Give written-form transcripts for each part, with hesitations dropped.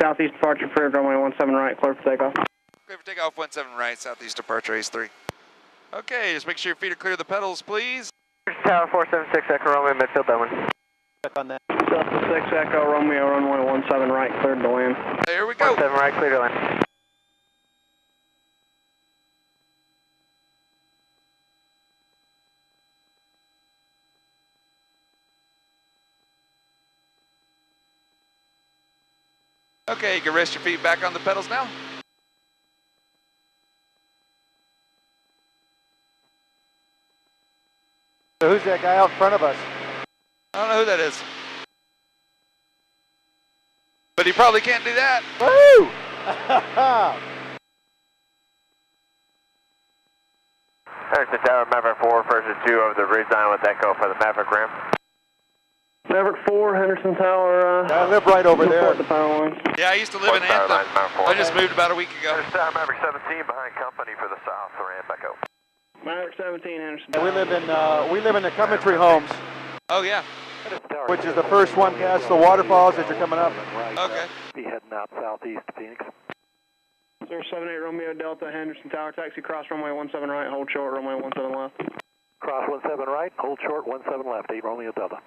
Southeast departure approved, runway 17 right, clear for takeoff. Clear for takeoff, 17 right, southeast departure, Ace 3. Okay, just make sure your feet are clear of the pedals, please. Tower 476 Echo Romeo, midfield downwind. Check on that. Delta 6 Echo Romeo, runway 17 right, cleared to land. There we go. 17 right, clear to land. Okay, you can rest your feet back on the pedals now. So who's that guy out in front of us? I don't know who that is. But he probably can't do that. Woo! There's the Tower, Maverick 4, version 2 over the ridge line with Echo for the Maverick ramp. Maverick 4, Henderson Tower. I live right over there. The power lines. Yeah, I used to live in Anthem. I just moved about a week ago. There's Tower, Maverick 17 behind company for the south ramp Echo. Maverick 17, Henderson. And we live in the Coventry Homes, Oh, yeah. which is the first one past the waterfalls as you're coming up. Okay. Be heading out southeast to Phoenix. 078 Romeo Delta, Henderson Tower, taxi cross runway 17 right, hold short, runway 17 left. Cross 17 right, hold short 17 left, 8 Romeo Delta.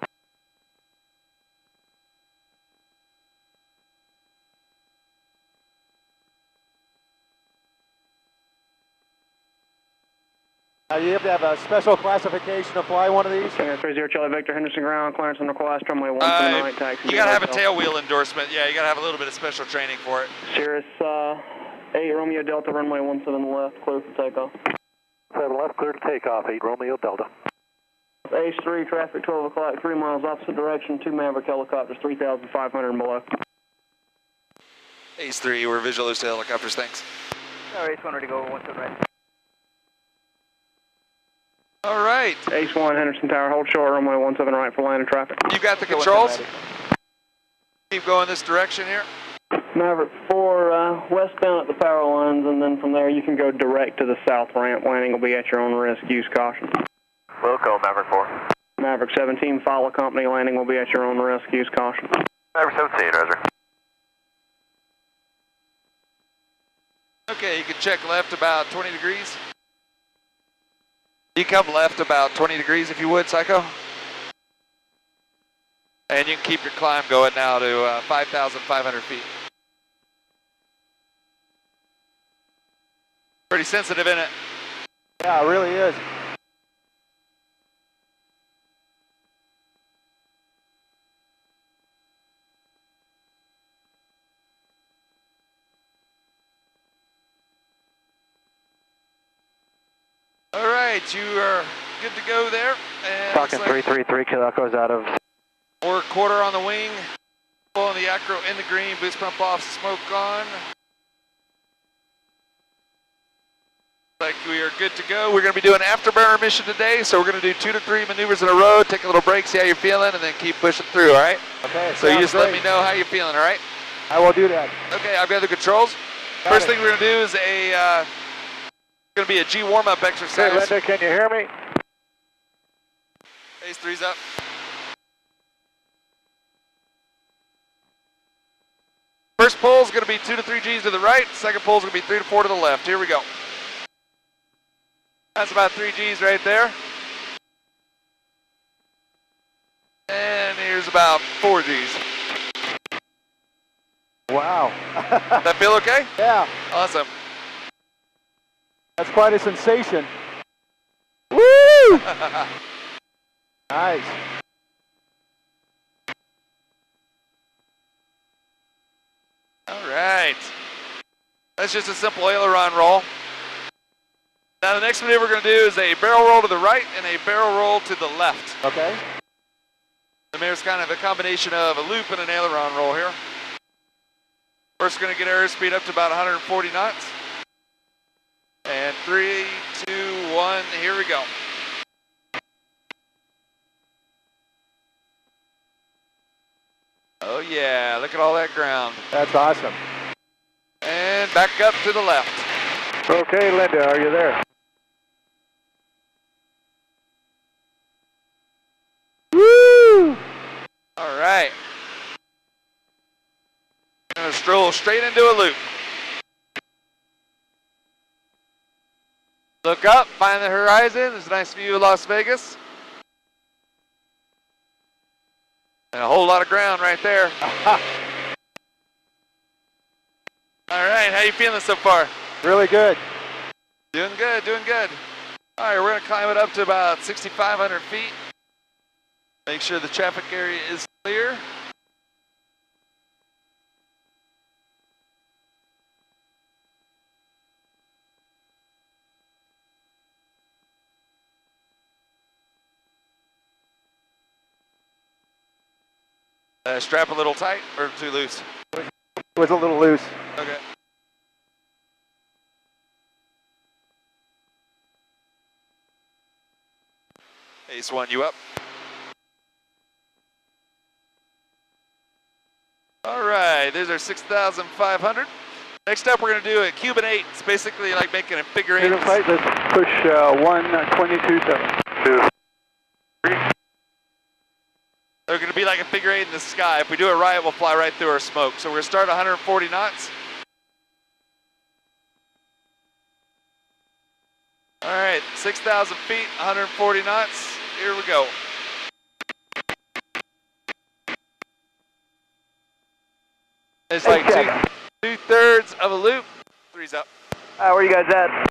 You have to have a special classification to fly one of these? 30 Charlie Victor, Henderson ground, clearance on request, runway 17 right, taxi. You gotta have a tail wheel endorsement. Yeah, you gotta have a little bit of special training for it. Cirrus 8 Romeo Delta, runway 17 left, clear for takeoff. 7 left, clear to takeoff, 8 Romeo Delta. Ace 3, traffic 12 o'clock, 3 miles opposite direction, 2 Maverick helicopters, 3,500 and below. Ace 3, we're visual to helicopters, thanks. Ace 1 ready to go, 17 right. All right. Ace 1, Henderson Tower, hold short, runway 17 right for landing traffic. You got the controls? Keep going this direction here. Maverick 4, westbound at the power lines, and then from there you can go direct to the south ramp. Landing will be at your own risk. Use caution. Wilco, Maverick 4. Maverick 17, follow company. Landing will be at your own risk. Use caution. Maverick 17, Roger. Okay, you can check left about 20 degrees. You come left about 20 degrees if you would, Psycho. And you can keep your climb going now to 5,500 feet. Pretty sensitive, isn't it? Yeah, it really is. All right, you are good to go there. And Talking 333, Kilo Echo's out of. 4/4 on the wing. Pulling the acro in the green, boost pump off, smoke on. Like we are good to go. We're going to be doing an afterburner mission today, so we're going to do 2 to 3 maneuvers in a row, take a little break, see how you're feeling, and then keep pushing through, all right? Okay. So you just let me know how you're feeling, all right? I will do that. Okay, I've got the controls. First thing we're going to do is going to be a G warm-up exercise. Hey, Linda, can you hear me? Ace 3's up. First pull is going to be 2 to 3 G's to the right. Second pull is going to be 3 to 4 to the left. Here we go. That's about 3 G's right there. And here's about 4 G's. Wow. Does that feel okay? Yeah. Awesome. That's quite a sensation. Woo! Nice. All right. That's just a simple aileron roll. Now the next maneuver we're going to do is a barrel roll to the right and a barrel roll to the left. Okay. There's kind of a combination of a loop and an aileron roll here. First going to get airspeed up to about 140 knots. And 3, 2, 1, here we go. Oh yeah, look at all that ground. That's awesome. And back up to the left. Okay, Linda, are you there? Woo! All right. I'm going to gonna stroll straight into a loop. Look up, find the horizon. There's a nice view of Las Vegas. And a whole lot of ground right there. All right, how you feeling so far? Really good. Doing good, doing good. All right, we're gonna climb it up to about 6,500 feet. Make sure the traffic area is clear. Strap a little tight or too loose? It was a little loose. Okay. Ace 1, you up? All right, there's our 6,500. Next up, we're going to do a Cuban 8. It's basically like making a figure 8. Let's push 122.7. They're going to be like a figure 8 in the sky. If we do it right, we'll fly right through our smoke. So we're going to start 140 knots. All right, 6,000 feet, 140 knots. Here we go. It's like two-thirds of a loop. 3's up. Where you guys at?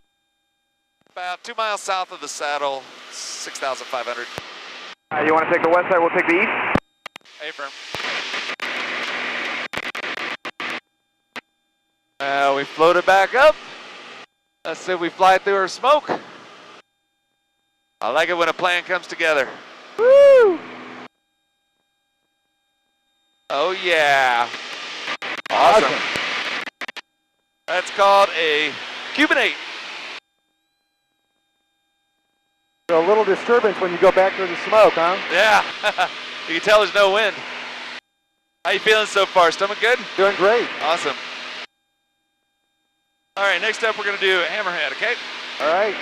About 2 miles south of the saddle, 6,500. You want to take the west side, we'll take the east? A-firm. We floated back up. Let's see if we fly through our smoke. I like it when a plan comes together. Woo! Oh yeah. Awesome. That's called a Cuban 8. So a little disturbance when you go back through the smoke, huh? Yeah. You can tell there's no wind. How you feeling so far? Stomach good? Doing great. Awesome. All right, next up we're going to do a hammerhead, okay? All right.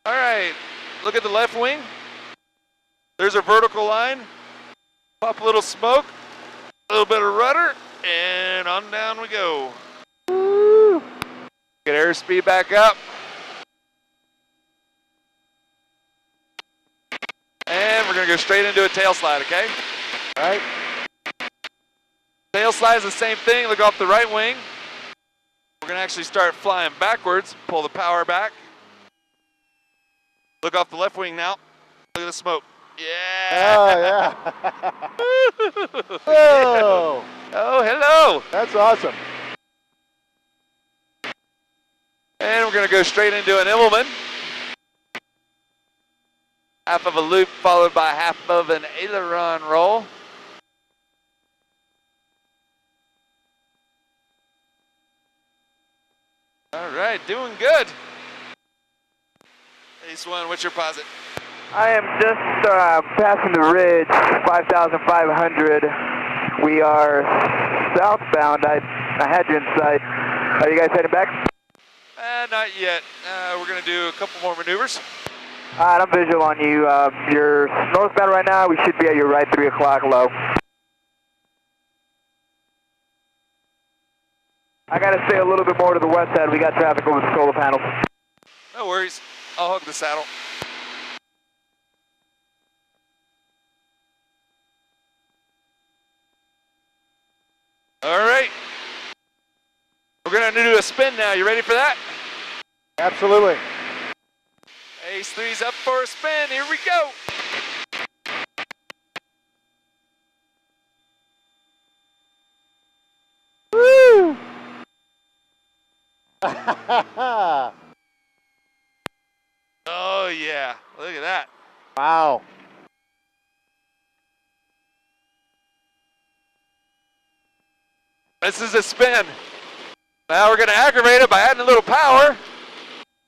All right, look at the left wing. There's our vertical line. Pop a little smoke, a little bit of rudder, and on down we go. Woo. Get airspeed back up. And we're going to go straight into a tail slide, okay? All right. Tail slide is the same thing. Look off the right wing. We're going to actually start flying backwards. Pull the power back. Look off the left wing now. Look at the smoke. Yeah. Oh, yeah. Whoa. Oh, hello. That's awesome. And we're going to go straight into an Immelman. Half of a loop followed by half of an aileron roll. All right, doing good. Ace 1, what's your posit? I am just passing the ridge, 5,500. We are southbound. I had you in sight. Are you guys heading back? Not yet. We're going to do a couple more maneuvers. All right, I'm visual on you. You're northbound right now. We should be at your right 3 o'clock low. I got to stay a little bit more to the west side. We got traffic over the solar panels. No worries. I'll hook the saddle. All right. We're going to do a spin now. You ready for that? Absolutely. Ace 3's up for a spin. Here we go. Woo! Oh, yeah. Look at that. Wow. This is a spin. Now we're going to aggravate it by adding a little power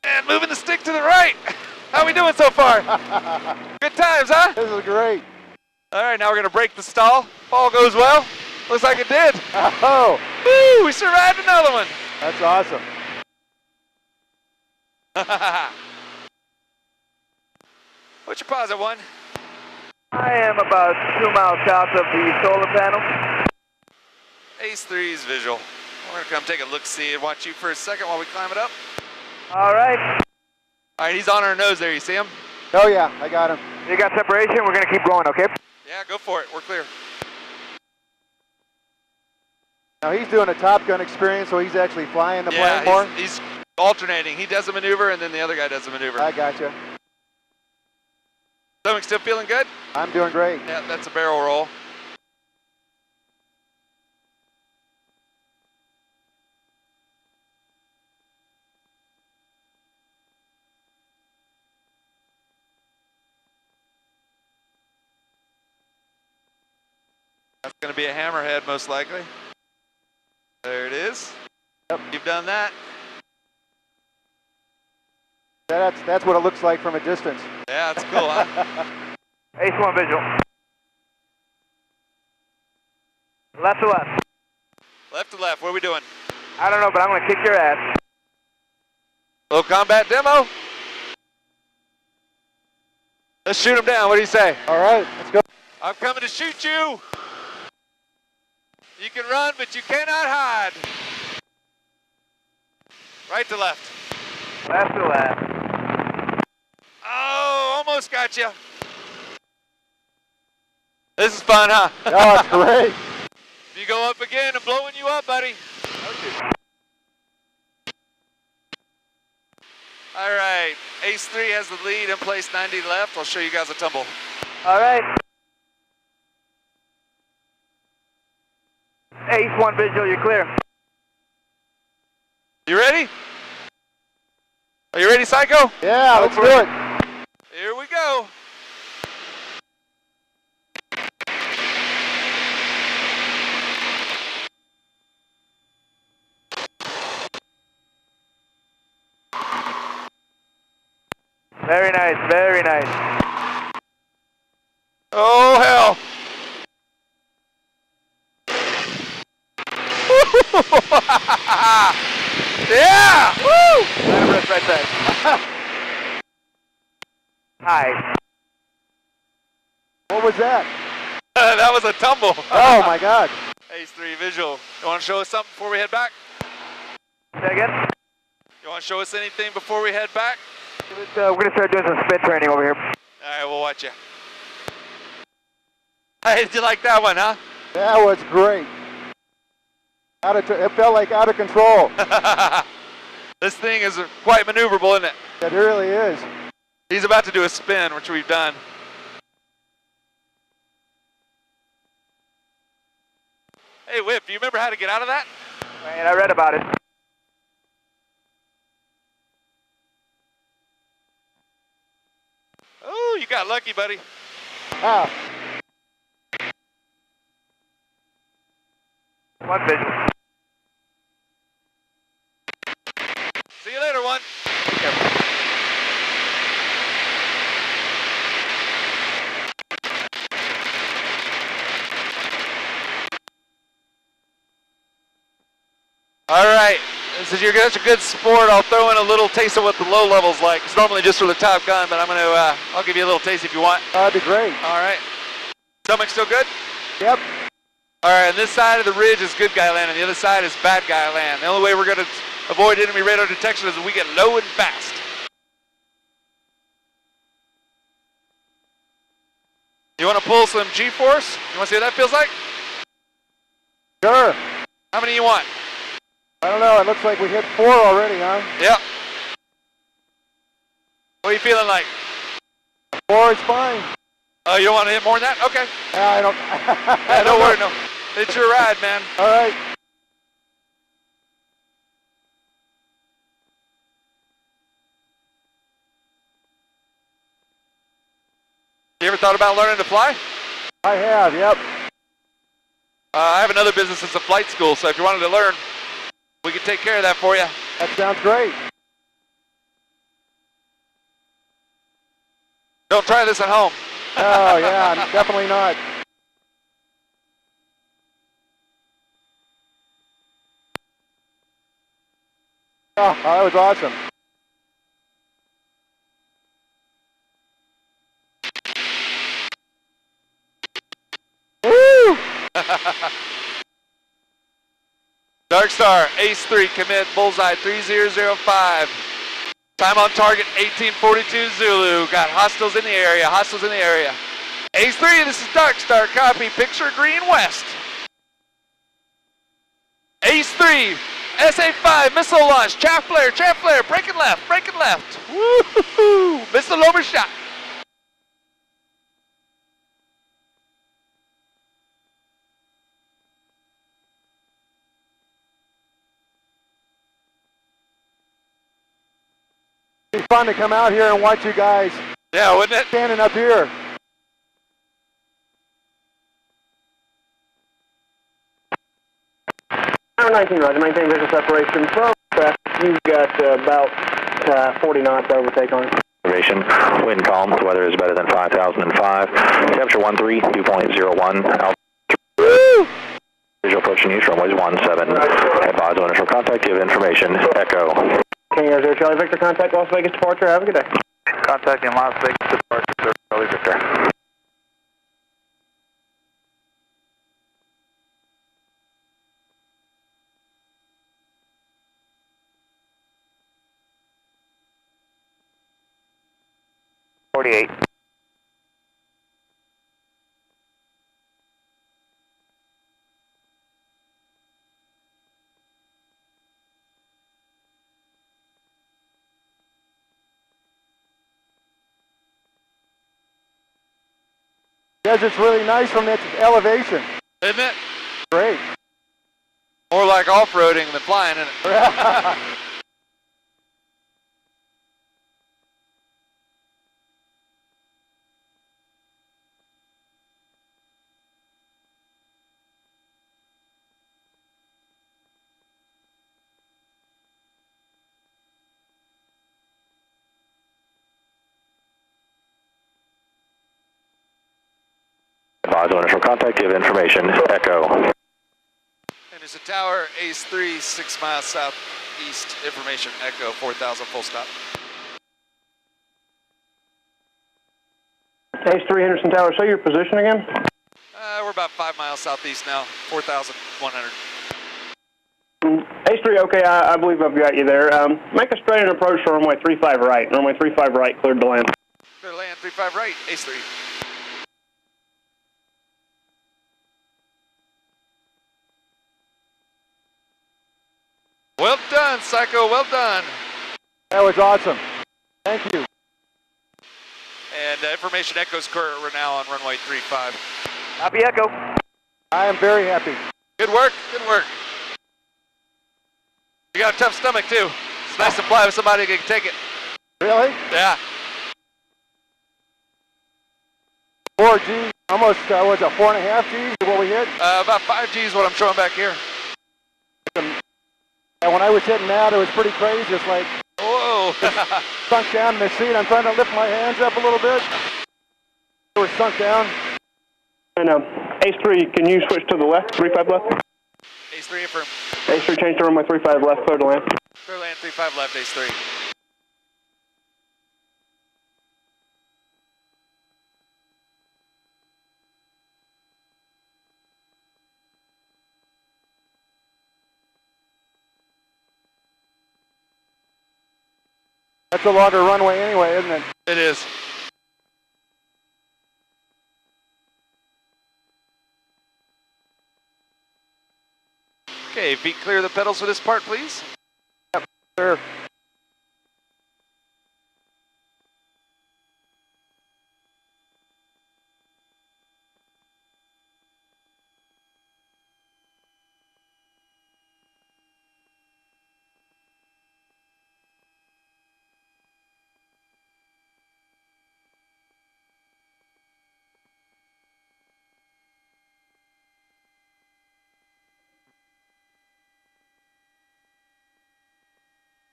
and moving the stick to the right. How we doing so far? Good times, huh? This is great. All right, now we're going to break the stall. If all goes well. Looks like it did. Oh, Woo, we survived another one. that's awesome. What's your posit, 1? I am about 2 miles south of the solar panel. Ace 3's visual. We're gonna come take a look-see and watch you for a second while we climb it up. All right. All right, he's on our nose there, you see him? Oh yeah, I got him. You got separation, we're gonna keep going, okay? Yeah, go for it, we're clear. Now he's doing a Top Gun experience, so he's actually flying the plane more. Yeah, he's alternating. He does a maneuver and then the other guy does a maneuver. I gotcha. Stomach still feeling good? I'm doing great. Yeah, that's a barrel roll. That's going to be a hammerhead most likely. There it is. Yep. You've done that. That's what it looks like from a distance. Yeah, that's cool, huh? Ace 1 visual. Left to left. Left to left, what are we doing? I don't know, but I'm gonna kick your ass. Little combat demo? Let's shoot him down, what do you say? All right, let's go. I'm coming to shoot you. You can run, but you cannot hide. Right to left. Left to left. Oh, almost got you. This is fun, huh? Oh, it's great. If you go up again, I'm blowing you up, buddy. All right, Ace 3 has the lead in place 90 left. I'll show you guys a tumble. All right. Ace 1 visual, you're clear. You ready? Are you ready, Psycho? Yeah, let's do it. Here we go. Very nice, very nice. Oh, hell. Yeah! Woo! Let right there. Hi. What was that? That was a tumble. Oh my God. Ace 3 visual. You want to show us something before we head back? Say that again? You want to show us anything before we head back? We're gonna start doing some spin training over here. All right, we'll watch you. Hey, did you like that one, huh? That was great. It felt like out of control. This thing is quite maneuverable, isn't it? It really is. He's about to do a spin, which we've done. Hey, Whip, do you remember how to get out of that? And I read about it. Oh, you got lucky, buddy. Ah. 1 visual. See you later, one. All right, since you're such a good sport, I'll throw in a little taste of what the low level's like. It's normally just for the Top Gun, but I'll give you a little taste if you want. That'd be great. All right. Stomach still good? Yep. All right, and this side of the ridge is good guy land, and the other side is bad guy land. The only way we're going to avoid enemy radar detection is if we get low and fast. You want to pull some G-force? You want to see what that feels like? Sure. How many you want? I don't know. It looks like we hit 4 already, huh? Yep. What are you feeling like? 4 is fine. Oh, you don't want to hit more than that? Okay. Yeah, I don't. Yeah, don't worry, no. It's your ride, man. All right. You ever thought about learning to fly? I have, yep. I have another business that's a flight school, so if you wanted to learn, we can take care of that for you. That sounds great. Don't try this at home. Oh, yeah, definitely not. Oh, that was awesome. Dark Star, Ace 3, commit, bullseye 3005. Time on target 1842 Zulu. Got hostiles in the area, hostiles in the area. Ace 3, this is Dark Star, copy, picture green west. Ace 3, SA5, missile launch, chaff flare, breaking left, Woo-hoo-hoo, missile overshot. It'd be fun to come out here and watch you guys. Yeah, wouldn't it? Standing up here. Tower 19, Roger. Maintain visual separation from traffic. You've got about 40 knots overtake on it. Wind calm. The weather is better than 5005. Temperature 13, 2.01. Altitude. Visual approaching you. Runways 17. Advise on initial contact. Give information. Echo. King Air 0 Charlie Victor. Contact Las Vegas departure. Have a good day. Contacting Las Vegas departure, Charlie Victor. .48. Because it's really nice from that elevation. Isn't it? Great. More like off-roading than flying, isn't it? Advise on initial contact. Give information. Echo. And it's a tower, Ace 3, 6 miles southeast, information, Echo, 4,000, full stop. Ace 3 Henderson Tower, show your position again. We're about 5 miles southeast now, 4,100. Ace 3, okay, I believe I've got you there. Make a straight and approach to runway 35 right. Runway 35 right, cleared to land. Clear to land, 35 right, Ace 3. Well done, Psycho, well done. That was awesome. Thank you. And information Echo's current, we're now on runway 35. Copy, Echo. I am very happy. Good work, good work. You got a tough stomach too. It's nice to fly with somebody who can take it. Really? Yeah. 4 G, almost, was it 4.5 Gs is what we hit? About 5 Gs what I'm showing back here. And when I was hitting that, it was pretty crazy. It's like, whoa. sunk down in the seat. I'm trying to lift my hands up a little bit. It was sunk down. And Ace 3, can you switch to the left, 35 left? Ace 3 affirm. Ace 3, change to runway 35 left, clear to land. Clear land 35 left, Ace 3. That's a longer runway anyway, isn't it? It is. Okay, feet clear the pedals for this part, please. Yep, sir.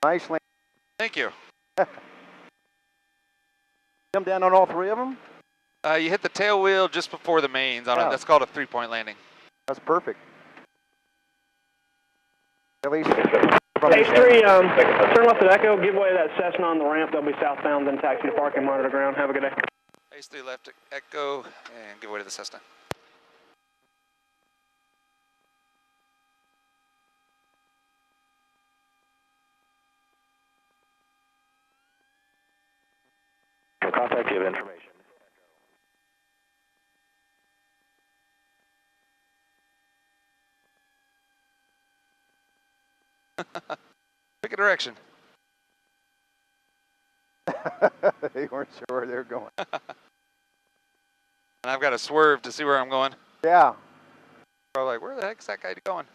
Nice land. Thank you. Come down on all 3 of them? You hit the tail wheel just before the mains on it. Oh. That's called a 3-point landing. That's perfect. At least. Ace 3, turn left at Echo, give way to that Cessna on the ramp. They'll be southbound, then taxi to park and monitor ground. Have a good day. Ace 3 left, Echo, and give way to the Cessna. initial contact, give information. Pick a direction. They weren't sure where they were going. And I've got to swerve to see where I'm going. Yeah. Probably like, where the heck's that guy going?